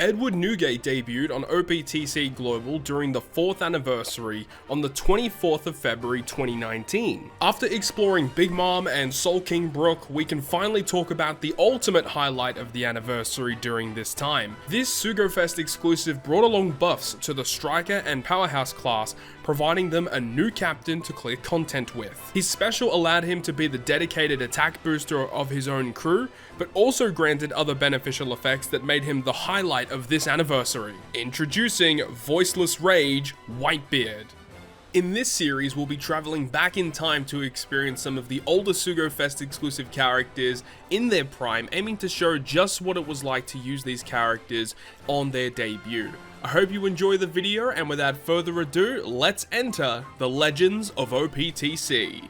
Edward Newgate debuted on OPTC Global during the 4th anniversary on the 24th of February 2019. After exploring Big Mom and Soul King Brook, we can finally talk about the ultimate highlight of the anniversary during this time. This Sugo-Fest exclusive brought along buffs to the Striker and Powerhouse class, providing them a new captain to clear content with. His special allowed him to be the dedicated attack booster of his own crew, but also granted other beneficial effects that made him the highlight of this anniversary. Introducing Voiceless Rage Whitebeard. In this series, we'll be traveling back in time to experience some of the older Sugo-Fest exclusive characters in their prime, aiming to show just what it was like to use these characters on their debut. I hope you enjoy the video, and without further ado, let's enter the Legends of OPTC.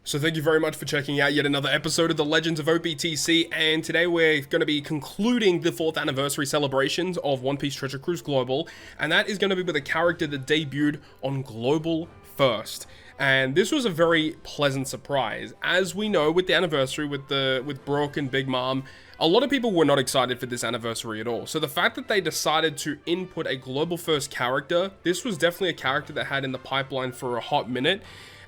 So thank you very much for checking out yet another episode of the Legends of OPTC, and today we're going to be concluding the 4th anniversary celebrations of One Piece Treasure Cruise Global, and that is going to be with a character that debuted on Global first. And this was a very pleasant surprise. As we know, with the anniversary with Brook and Big Mom, a lot of people were not excited for this anniversary at all. So the fact that they decided to input a Global first character, this was definitely a character that had in the pipeline for a hot minute.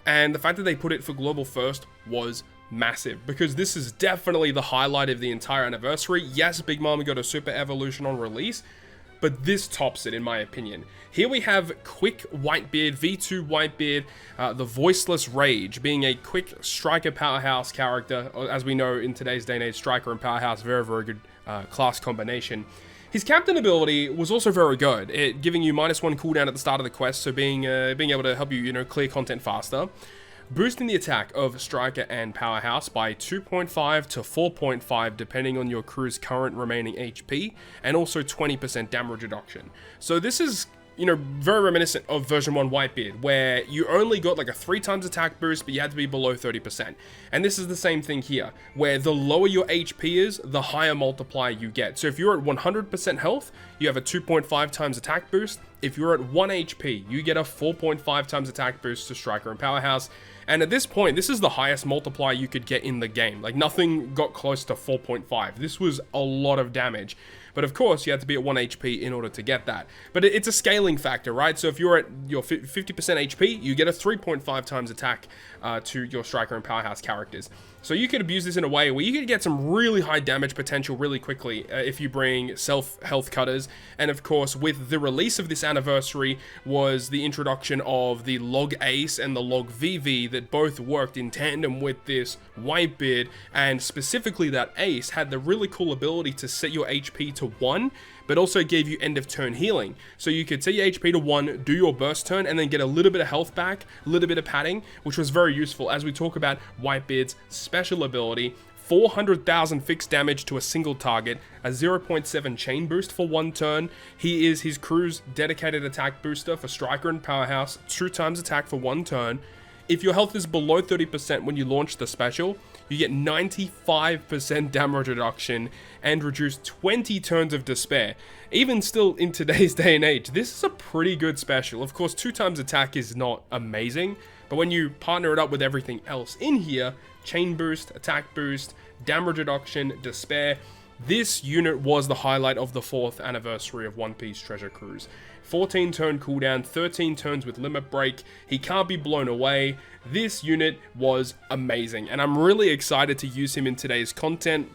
And the fact that they put it for Global first was massive, because this is definitely the highlight of the entire anniversary. Yes, Big Mom got a super evolution on release, but this tops it in my opinion. Here we have Quick Whitebeard, V2 Whitebeard, the Voiceless Rage, being a quick Striker Powerhouse character. As we know in today's day and age, Striker and Powerhouse, very, very good class combination. His captain ability was also very good, it giving you -1 cooldown at the start of the quest, so being able to help you, clear content faster. Boosting the attack of Striker and Powerhouse by 2.5 to 4.5 depending on your crew's current remaining HP, and also 20% damage reduction. So this is, very reminiscent of version 1 Whitebeard, where you only got like a 3 times attack boost, but you had to be below 30%. And this is the same thing here, where the lower your HP is, the higher multiplier you get. So if you're at 100% health, you have a 2.5 times attack boost. If you're at 1 HP, you get a 4.5 times attack boost to Striker and Powerhouse. And at this point, this is the highest multiplier you could get in the game. Like, nothing got close to 4.5. This was a lot of damage. But of course, you have to be at 1 HP in order to get that. But it's a scaling factor, right? So if you're at your 50% HP, you get a 3.5 times attack to your Striker and Powerhouse characters. So you could abuse this in a way where you could get some really high damage potential really quickly if you bring self-health cutters. And of course, with the release of this anniversary was the introduction of the Log Ace and the Log VV that both worked in tandem with this Whitebeard, and specifically that Ace had the really cool ability to set your HP to 1, but also gave you end of turn healing. So you could set your HP to 1, do your burst turn, and then get a little bit of health back, a little bit of padding, which was very useful as we talk about Whitebeard's special ability. 400,000 fixed damage to a single target, a 0.7 chain boost for 1 turn. He is his crew's dedicated attack booster for Striker and Powerhouse, 2 times attack for 1 turn. If your health is below 30% when you launch the special, you get 95% damage reduction and reduce 20 turns of despair. Even still in today's day and age, this is a pretty good special. Of course, 2 times attack is not amazing, but when you partner it up with everything else in here, chain boost, attack boost, damage reduction, despair, this unit was the highlight of the 4th anniversary of One Piece Treasure Cruise. 14 turn cooldown, 13 turns with limit break, he can't be blown away. This unit was amazing, and I'm really excited to use him in today's content.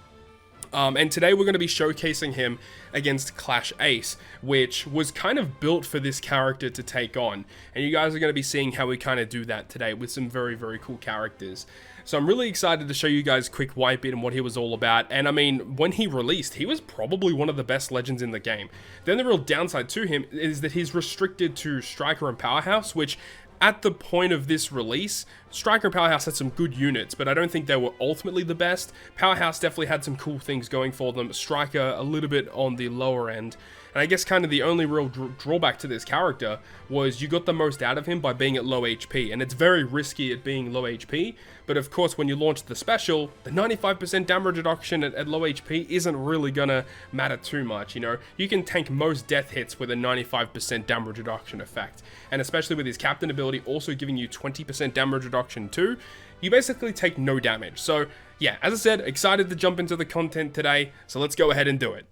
And today we're going to be showcasing him against Clash Ace, which was kind of built for this character to take on. And you guys are going to be seeing how we kind of do that today with some very, very cool characters. So I'm really excited to show you guys Quick Whitebeard and what he was all about. And I mean, when he released, he was probably one of the best legends in the game. Then the real downside to him is that he's restricted to Striker and Powerhouse, which at the point of this release, Striker and Powerhouse had some good units, but I don't think they were ultimately the best. Powerhouse definitely had some cool things going for them. Striker a little bit on the lower end. And I guess kind of the only real drawback to this character was you got the most out of him by being at low HP, and it's very risky at being low HP. But of course, when you launch the special, the 95% damage reduction at low HP isn't really gonna matter too much, you know? You can tank most death hits with a 95% damage reduction effect. And especially with his captain ability also giving you 20% damage reduction too, you basically take no damage. So yeah, as I said, excited to jump into the content today, so let's go ahead and do it.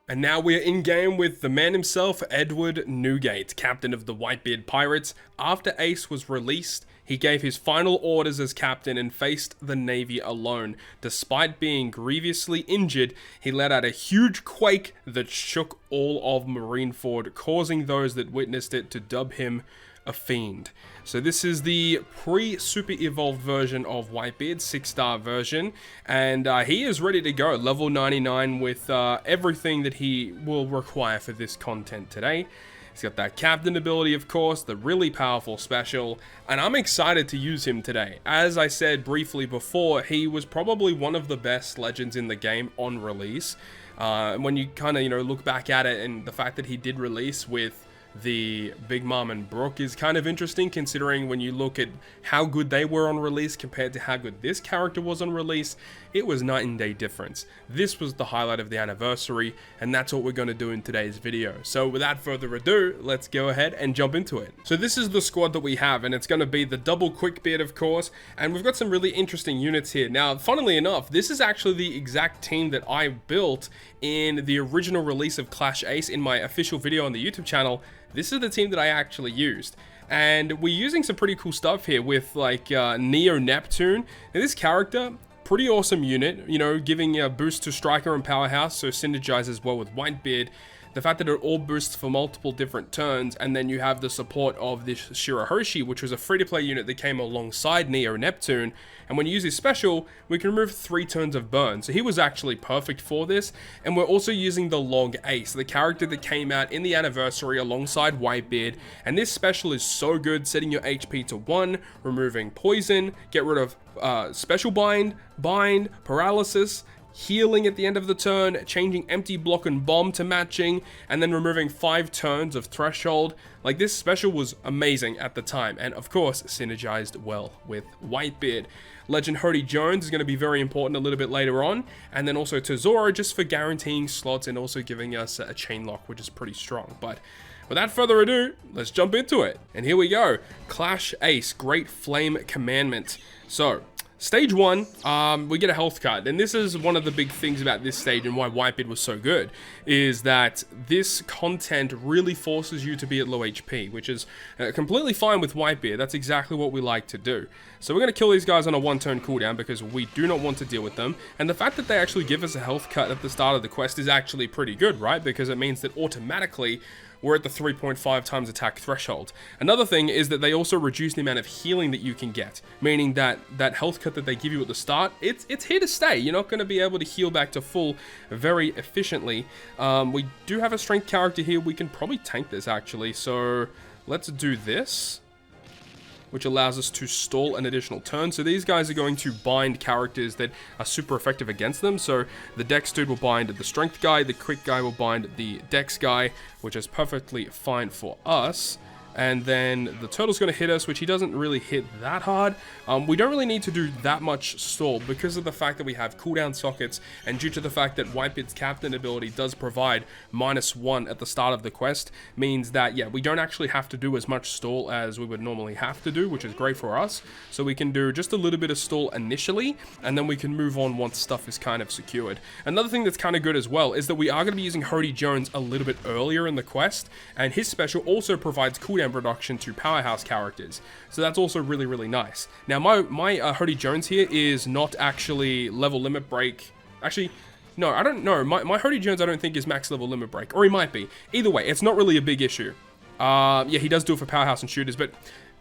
And now we're in game with the man himself, Edward Newgate, captain of the Whitebeard Pirates. After Ace was released, he gave his final orders as captain and faced the Navy alone. Despite being grievously injured, he let out a huge quake that shook all of Marineford, causing those that witnessed it to dub him a fiend. So this is the pre-super evolved version of Whitebeard, 6-star version, and he is ready to go, level 99 with everything that he will require for this content today. He's got that captain ability, of course, the really powerful special, and I'm excited to use him today. As I said briefly before, he was probably one of the best legends in the game on release. When you kind of, you know, look back at it, and the fact that he did release with the Big Mom and Brook is kind of interesting, considering when you look at how good they were on release compared to how good this character was on release, it was night and day difference. This was the highlight of the anniversary, and that's what we're going to do in today's video. So without further ado, let's go ahead and jump into it. So this is the squad that we have, and it's going to be the double Quickbeard, of course, and we've got some really interesting units here. Now, funnily enough, this is actually the exact team that I built in the original release of Clash Ace in my official video on the YouTube channel. This is the team that I actually used. And we're using some pretty cool stuff here with like Neo Neptune. Now this character, pretty awesome unit, you know, giving a boost to Striker and Powerhouse, so synergizes well with Whitebeard. The fact that it all boosts for multiple different turns, and then you have the support of this Shirahoshi, which was a free-to-play unit that came alongside Neo Neptune, and when you use his special, we can remove 3 turns of burn, so he was actually perfect for this. And we're also using the Log Ace, the character that came out in the anniversary alongside Whitebeard, and this special is so good, setting your HP to 1, removing poison, get rid of special bind, paralysis, healing at the end of the turn, changing empty block and bomb to matching, and then removing 5 turns of threshold. Like, this special was amazing at the time, and of course synergized well with Whitebeard. Legend Hody Jones is going to be very important a little bit later on, and then also Tesoro just for guaranteeing slots and also giving us a chain lock, which is pretty strong. But without further ado, let's jump into it. And here we go. Clash Ace, Great Flame Commandment. So Stage 1, we get a health cut, and this is one of the big things about this stage and why Whitebeard was so good, is that this content really forces you to be at low HP, which is completely fine with Whitebeard. That's exactly what we like to do. So we're going to kill these guys on a 1-turn cooldown because we do not want to deal with them, and the fact that they actually give us a health cut at the start of the quest is actually pretty good, right? Because it means that automatically we're at the 3.5 times attack threshold. Another thing is that they also reduce the amount of healing that you can get, meaning that that health cut that they give you at the start, it's here to stay. You're not going to be able to heal back to full very efficiently. We do have a strength character here. We can probably tank this actually, so let's do this, which allows us to stall an additional turn. So these guys are going to bind characters that are super effective against them. So the Dex dude will bind the strength guy, the quick guy will bind the Dex guy, which is perfectly fine for us. And then the turtle's going to hit us, which he doesn't really hit that hard. We don't really need to do that much stall because of the fact that we have cooldown sockets, and due to the fact that Whitebeard's captain ability does provide -1 at the start of the quest, means that, yeah, we don't actually have to do as much stall as we would normally have to do, which is great for us. So we can do just a little bit of stall initially, and then we can move on once stuff is kind of secured. Another thing that's kind of good as well is that we are going to be using Hody Jones a little bit earlier in the quest, and his special also provides cooldown reduction to powerhouse characters, so that's also really, really nice. Now my Hody Jones here is not actually level limit break. Actually, no, I don't know. My Hody Jones I don't think is max level limit break, or he might be. Either way, it's not really a big issue. Yeah, he does do it for powerhouse and shooters, but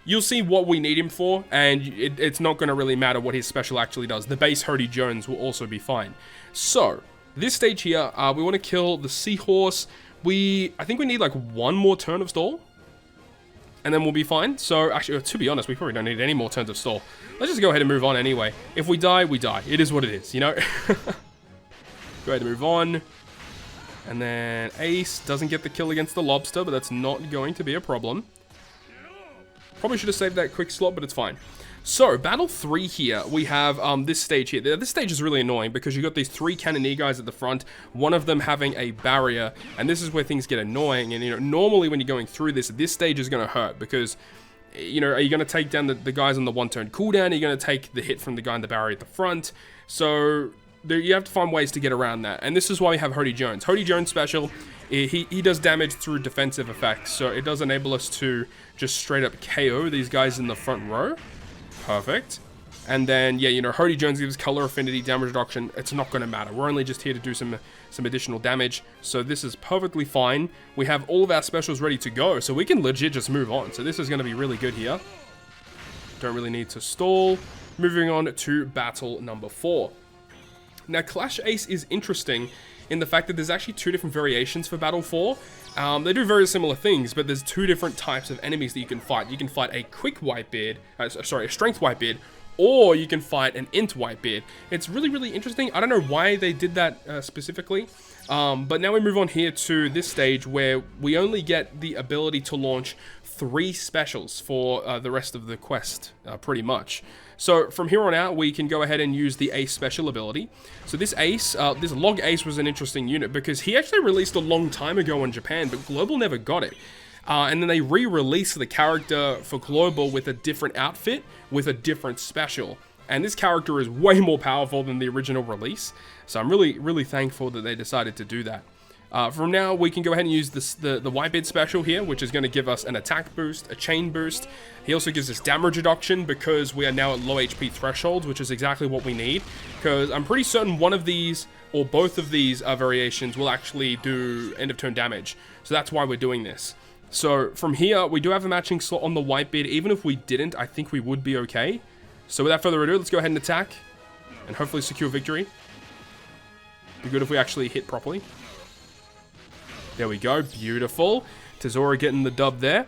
you'll see what we need him for, and it's not going to really matter what his special actually does. The base Hody Jones will also be fine. So this stage here, we want to kill the seahorse. I think we need like 1 more turn of stall, and then we'll be fine. So actually, to be honest, we probably don't need any more turns of stall. Let's just go ahead and move on anyway. If we die, we die. It is what it is, you know? Go ahead and move on. And then Ace doesn't get the kill against the lobster, but that's not going to be a problem. Probably should have saved that quick slot, but it's fine. So, Battle 3 here, we have this stage here. This stage is really annoying because you've got these 3 Cannoneer guys at the front, one of them having a barrier, and this is where things get annoying. And, you know, normally when you're going through this stage is going to hurt because, you know, are you going to take down the guys on the one-turn cooldown? Are you going to take the hit from the guy in the barrier at the front? So, you have to find ways to get around that. And this is why we have Hody Jones. Hody Jones special, he does damage through defensive effects, so it does enable us to just straight up KO these guys in the front row. Perfect. And then, yeah, you know, Hody Jones gives color affinity, damage reduction. It's not going to matter. We're only just here to do some additional damage. So this is perfectly fine. We have all of our specials ready to go. So we can legit just move on. So this is going to be really good here. Don't really need to stall. Moving on to battle number 4. Now, Clash Ace is interesting in the fact that there's actually 2 different variations for Battle 4. They do very similar things, but there's 2 different types of enemies that you can fight. You can fight a quick Whitebeard, a strength Whitebeard, or you can fight an int Whitebeard. It's really, really interesting. I don't know why they did that specifically, but now we move on here to this stage where we only get the ability to launch 3 specials for the rest of the quest, pretty much. So from here on out, we can go ahead and use the Ace special ability. So this Ace, this Log Ace was an interesting unit because he actually released a long time ago in Japan, but Global never got it. And then they re-released the character for Global with a different outfit, with a different special. And this character is way more powerful than the original release. So I'm really, really thankful that they decided to do that. From now, we can go ahead and use the Whitebeard special here, which is going to give us an attack boost, a chain boost. He also gives us damage reduction because we are now at low HP thresholds, which is exactly what we need. Because I'm pretty certain one of these, or both of these variations will actually do end of turn damage. So that's why we're doing this. So from here, we do have a matching slot on the Whitebeard. Even if we didn't, I think we would be okay. So without further ado, let's go ahead and attack. And hopefully secure victory. Be good if we actually hit properly. There we go, beautiful. Tezora getting the dub there.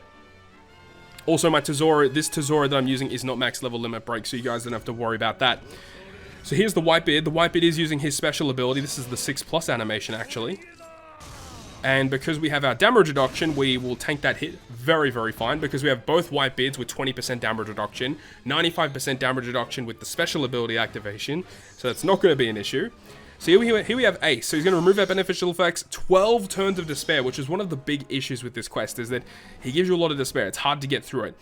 Also, my Tezora, this Tezora that I'm using is not max level limit break, so you guys don't have to worry about that. So here's the Whitebeard. The Whitebeard is using his special ability. This is the 6+ animation, actually. And because we have our damage reduction, we will tank that hit very, very fine, because we have both Whitebeards with 20% damage reduction, 95% damage reduction with the special ability activation, so that's not going to be an issue. So here we have Ace. So he's going to remove our beneficial effects, 12 turns of despair, which is one of the big issues with this quest, is that he gives you a lot of despair. It's hard to get through it.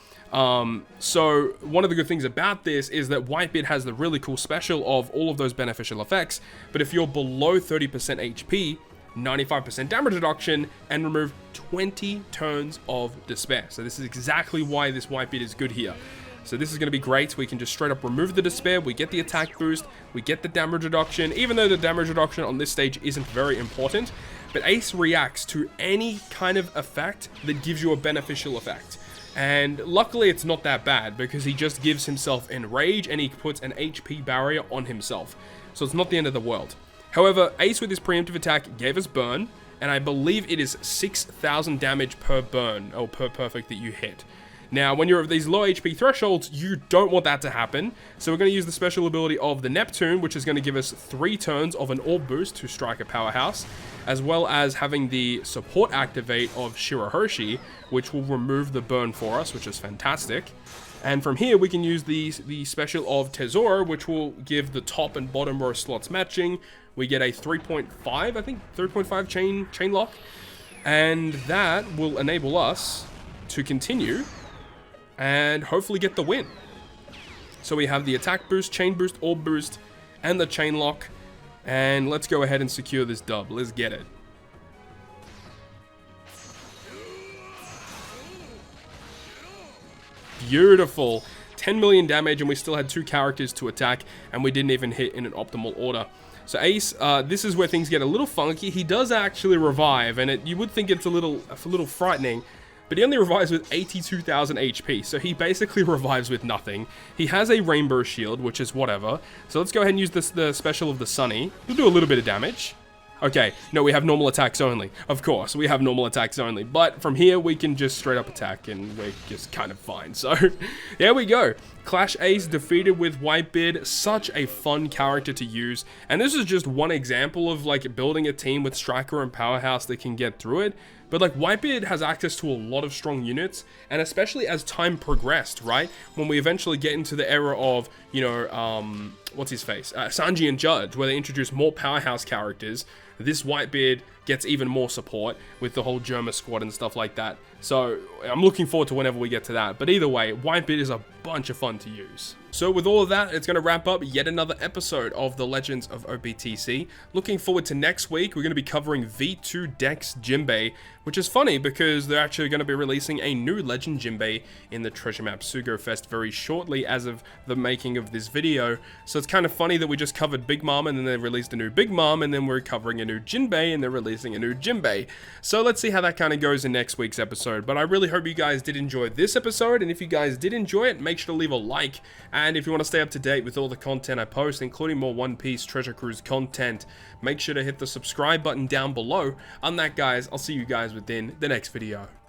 So one of the good things about this is that Whitebeard has the really cool special of all of those beneficial effects, but if you're below 30% HP, 95% damage reduction, and remove 20 turns of despair. So this is exactly why this Whitebeard is good here. So this is going to be great. We can just straight up remove the despair. We get the attack boost. We get the damage reduction, even though the damage reduction on this stage isn't very important. But Ace reacts to any kind of effect that gives you a beneficial effect. And luckily it's not that bad, because he just gives himself Enrage and he puts an HP barrier on himself. So it's not the end of the world. However, Ace with his preemptive attack gave us burn, and I believe it is 6,000 damage per burn, or per perfect that you hit. Now, when you're at these low HP thresholds, you don't want that to happen. So we're going to use the special ability of the Neptune, which is going to give us 3 turns of an orb boost to strike a powerhouse, as well as having the support activate of Shirahoshi, which will remove the burn for us, which is fantastic. And from here, we can use the special of Tezora, which will give the top and bottom row slots matching. We get a 3.5, I think, 3.5 chain lock. And that will enable us to continue and hopefully get the win. So we have the attack boost, chain boost, orb boost, and the chain lock. And let's go ahead and secure this dub. Let's get it. Beautiful. 10 million damage, and we still had 2 characters to attack, and we didn't even hit in an optimal order. So Ace, this is where things get a little funky. He does actually revive, and you would think it's a little frightening, but he only revives with 82,000 HP, so he basically revives with nothing. He has a rainbow shield, which is whatever. So let's go ahead and use the special of the Sunny. We'll do a little bit of damage. Okay, no, we have normal attacks only. Of course, we have normal attacks only. But from here, we can just straight up attack, and we're just kind of fine. So, there we go. Clash Ace defeated with Whitebeard, such a fun character to use, and this is just one example of like building a team with Striker and Powerhouse that can get through it. But like Whitebeard has access to a lot of strong units, and especially as time progressed, right? When we eventually get into the era of, you know, what's his face? Sanji and Judge, where they introduce more Powerhouse characters, this Whitebeard gets even more support with the whole Germa squad and stuff like that. So I'm looking forward to whenever we get to that. But either way, Whitebeard is a bunch of fun to use. So with all of that, it's going to wrap up yet another episode of the Legends of OPTC. Looking forward to next week. We're going to be covering V2 Dex Jinbei, which is funny because they're actually going to be releasing a new Legend Jinbei in the treasure map Sugo-Fest very shortly as of the making of this video. So it's kind of funny that we just covered Big Mom and then they released a new Big Mom, and then we're covering a new Jinbei and they're releasing a new Jinbei. So let's see how that kind of goes in next week's episode. But I really hope you guys did enjoy this episode, and if you guys did enjoy it, make sure to leave a like. And if you want to stay up to date with all the content I post, including more One Piece Treasure Cruise content, make sure to hit the subscribe button down below. On that, guys, I'll see you guys within the next video.